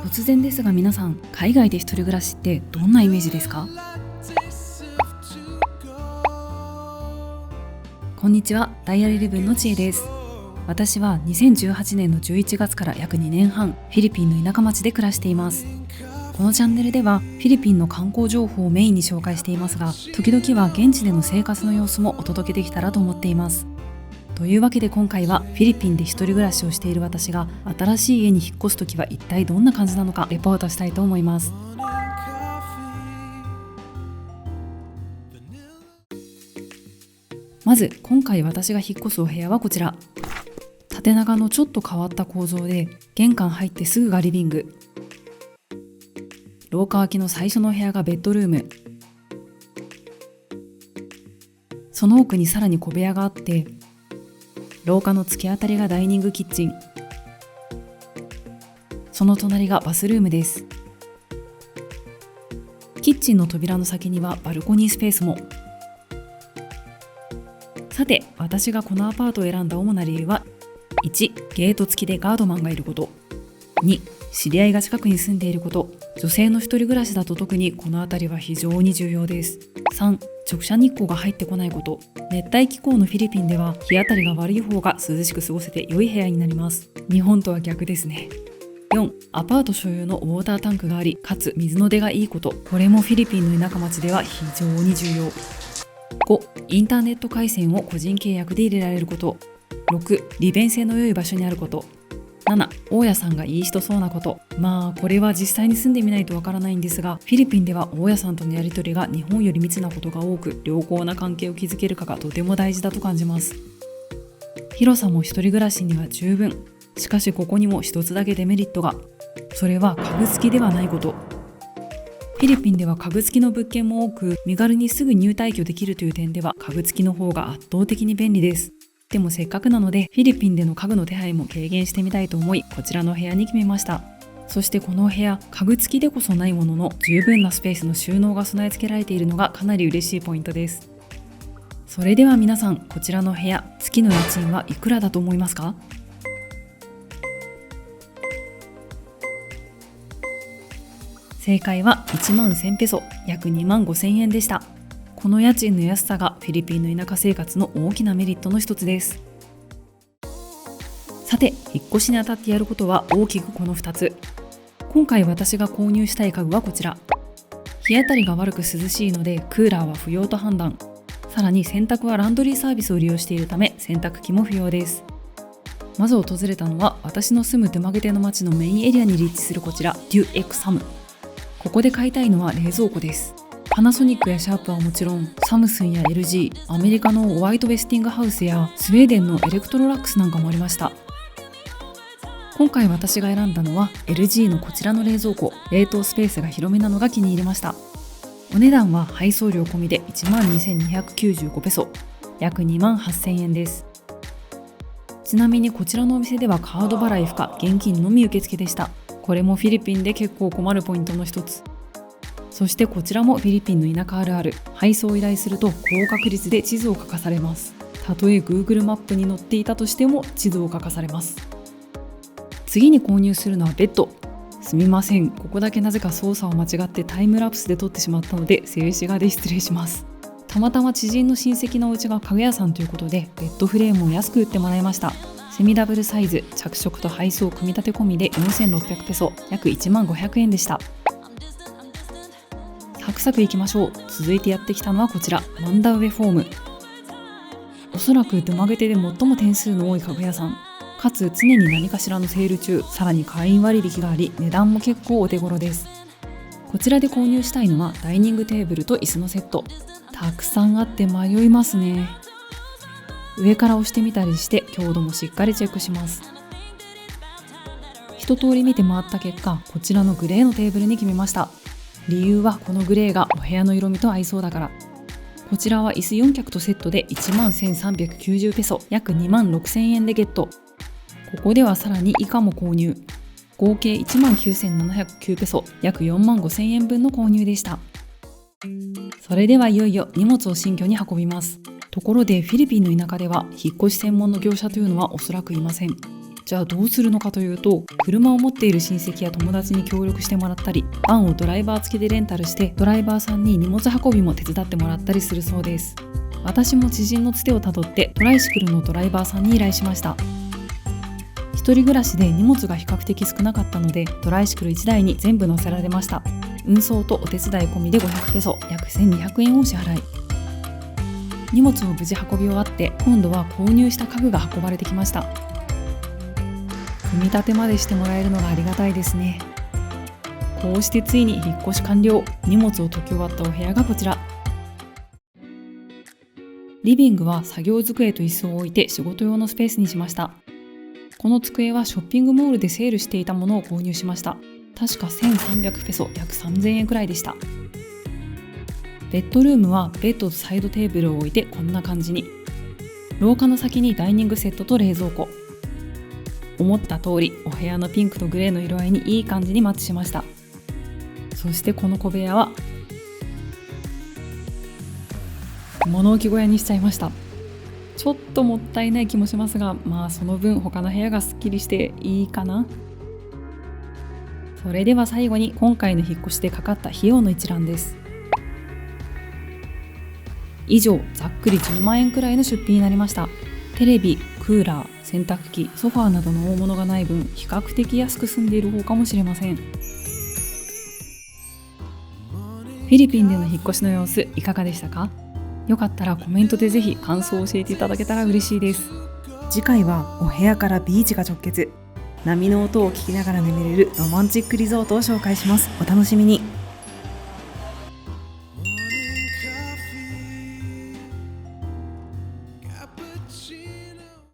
突然ですが皆さん、海外で一人暮らしってどんなイメージですか？こんにちは、ダイヤル11のちえです。私は2018年の11月から約2年半、フィリピンの田舎町で暮らしています。このチャンネルではフィリピンの観光情報をメインに紹介していますが、時々は現地での生活の様子もお届けできたらと思っています。というわけで今回はフィリピンで一人暮らしをしている私が新しい家に引っ越すときは一体どんな感じなのかレポートしたいと思います。まず今回私が引っ越すお部屋はこちら。縦長のちょっと変わった構造で、玄関入ってすぐがリビング、廊下脇の最初のお部屋がベッドルーム、その奥にさらに小部屋があって、廊下の突き当たりがダイニングキッチン、その隣がバスルームです。キッチンの扉の先にはバルコニースペースも。さて、私がこのアパートを選んだ主な理由は、1、ゲート付きでガードマンがいること。2、知り合いが近くに住んでいること。女性の一人暮らしだと特にこの辺りは非常に重要です。3、直射日光が入ってこないこと。熱帯気候のフィリピンでは日当たりが悪い方が涼しく過ごせて良い部屋になります。日本とは逆ですね。4、アパート所有のウォータータンクがあり、かつ水の出がいいこと。これもフィリピンの田舎町では非常に重要。5、インターネット回線を個人契約で入れられること。6、利便性の良い場所にあること。7、大家さんがいい人そうなこと。これは実際に住んでみないとわからないんですが、フィリピンでは大家さんとのやり取りが日本より密なことが多く、良好な関係を築けるかがとても大事だと感じます。広さも一人暮らしには十分。しかしここにも一つだけデメリットが。それは家具付きではないこと。フィリピンでは家具付きの物件も多く、身軽にすぐ入退去できるという点では家具付きの方が圧倒的に便利です。でもせっかくなのでフィリピンでの家具の手配も軽減してみたいと思い、こちらの部屋に決めました。そしてこのお部屋、家具付きでこそないものの十分なスペースの収納が備え付けられているのがかなり嬉しいポイントです。それでは皆さん、こちらの部屋、月の家賃はいくらだと思いますか？正解は1万1000ペソ、約2万5000円でした。この家賃の安さがフィリピンの田舎生活の大きなメリットの一つです。さて、引っ越しにあたってやることは大きくこの2つ。今回私が購入したい家具はこちら。日当たりが悪く涼しいのでクーラーは不要と判断。さらに洗濯はランドリーサービスを利用しているため洗濯機も不要です。まず訪れたのは私の住むドゥマゲテの街のメインエリアに立地するこちら、デュエクサム。ここで買いたいのは冷蔵庫です。パナソニックやシャープはもちろん、サムスンや LG、アメリカのホワイトウェスティングハウスやスウェーデンのエレクトロラックスなんかもありました。今回私が選んだのは LG のこちらの冷蔵庫。冷凍スペースが広めなのが気に入りました。お値段は配送料込みで12,295ペソ、約2万8000円です。ちなみにこちらのお店ではカード払い不可、現金のみ受付でした。これもフィリピンで結構困るポイントの一つ。そしてこちらもフィリピンの田舎あるある。配送を依頼すると高確率で地図を書かされます。たとえ Google マップに載っていたとしても地図を書かされます。次に購入するのはベッド。すみません、ここだけなぜか操作を間違ってタイムラプスで撮ってしまったので静止画で失礼します。たまたま知人の親戚のお家が家具屋さんということでベッドフレームを安く売ってもらいました。セミダブルサイズ、着色と配送組み立て込みで4600ペソ、約1万500円でした。サクサクいきましょう。続いてやってきたのはこちら、マンダウェフォーム。おそらくドゥマゲテで最も点数の多い家具屋さん。かつ常に何かしらのセール中、さらに会員割引があり、値段も結構お手頃です。こちらで購入したいのはダイニングテーブルと椅子のセット。たくさんあって迷いますね。上から押してみたりして強度もしっかりチェックします。一通り見て回った結果、こちらのグレーのテーブルに決めました。理由はこのグレーがお部屋の色味と合いそうだから。こちらは椅子4脚とセットで11,390ペソ、約2万6000円でゲット。ここではさらに以下も購入。合計19,709ペソ、約4万5000円分の購入でした。それではいよいよ荷物を新居に運びます。ところでフィリピンの田舎では引っ越し専門の業者というのはおそらくいません。じゃあどうするのかというと、車を持っている親戚や友達に協力してもらったり、バンをドライバー付きでレンタルしてドライバーさんに荷物運びも手伝ってもらったりするそうです。私も知人のつてをたどってトライシクルのドライバーさんに依頼しました。一人暮らしで荷物が比較的少なかったので、トライシクル1台に全部乗せられました。運送とお手伝い込みで500ペソ、約1200円をお支払い。荷物を無事運び終わって、今度は購入した家具が運ばれてきました。組み立てまでしてもらえるのがありがたいですね。こうしてついに引っ越し完了。荷物を解き終わったお部屋がこちら。リビングは作業机と椅子を置いて仕事用のスペースにしました。この机はショッピングモールでセールしていたものを購入しました。確か1300ペソ、約3000円くらいでした。ベッドルームはベッドとサイドテーブルを置いてこんな感じに。廊下の先にダイニングセットと冷蔵庫。思った通りお部屋のピンクとグレーの色合いにいい感じにマッチしました。そしてこの小部屋は物置小屋にしちゃいました。ちょっともったいない気もしますが、その分他の部屋がすっきりしていいかな。それでは最後に今回の引っ越しでかかった費用の一覧です。以上、ざっくり10万円くらいの出費になりました。テレビ、クーラー、洗濯機、ソファーなどの大物がない分、比較的安く済んでいる方かもしれません。フィリピンでの引っ越しの様子いかがでしたか？よかったらコメントでぜひ感想を教えていただけたら嬉しいです。次回はお部屋からビーチが直結。波の音を聞きながら眠れるロマンチックリゾートを紹介します。お楽しみに。